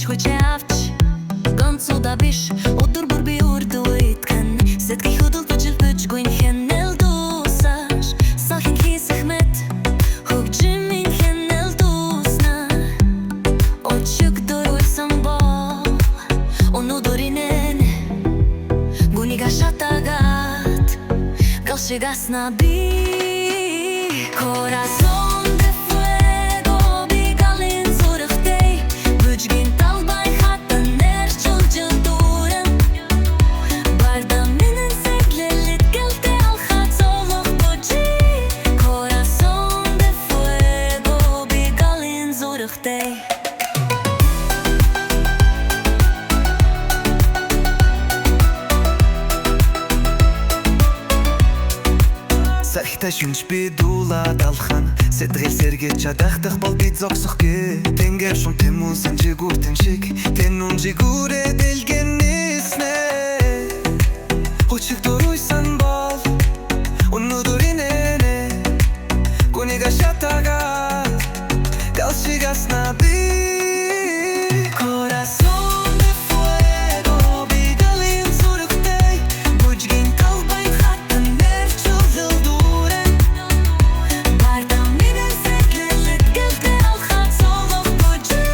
хүчээ авч ганцуда биш өдөр бүр би үрдүү итгэн сэтгэл хөдлөж бүжгүй хянал дуусаш сахин хийсэхмэт хөгжимийн хянал дуусна очигдор уйсан бол өнөөдрийнэн гүнийг шатагаад галшигасна би corazón de fuego bigalin zurıhtay Bücgin talbay hatta nerçul cılduran Barda minin seklelit gelte alhat soluq buci Corazón de fuego bigalin zurıhtay Сархитай шүнж би дуулаад алхан Сэтгэл сэргэж чадахдах бол би зогсохгүй Тэнгэр шун тэмүүлсэн жигүүртэн шиг Тэн үн жигүүрээ дэлгэн нисне Өчигдөр уйсан бол өнөөдрийнэ Гүнийг шатагаад галшигасна би Corazón de fuego bigalin zurıhtay Bücgin talbay hatta nerçul cılduran Barda minin seklelit gelte alhat soluq buci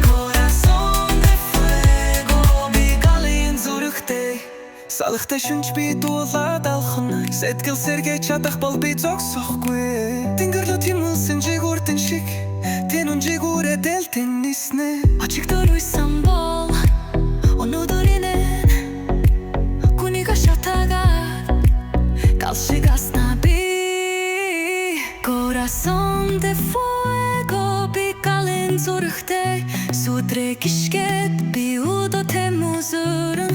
Corazón de fuego bigalin zurıhtay Салахтай шүнж би дуулаад алхан Сэтгэл сэргэж чадах бол би зогсохгүй Тэнгэр лөө тимүүлсэн жигүүртэн шиг Тэн үн жигүүрээ дэлтэн ниснэ Очигдор уйсан бол өнөөдрийнэн гүнийг шатагаад галшигасна би Corazón de fuego bigalin zurıhtay Сүдрэ гიშгэд би удаа тэмүүлсэн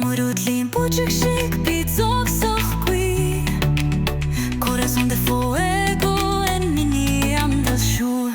Мөрөдлийн бүжиг шиг би зогсохгүй Corazón de fuego энэ миний амдал шүү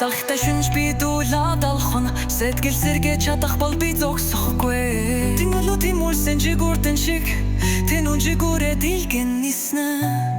Салхитай шүнж би дуулаад алхан Сэтгэл сэргэж чадах бол би зогсохгүй Тэнгэр лөө тимүүлсэн жигүүртэн шиг Тэн үн жигүүрээ дэлгэн ниснэ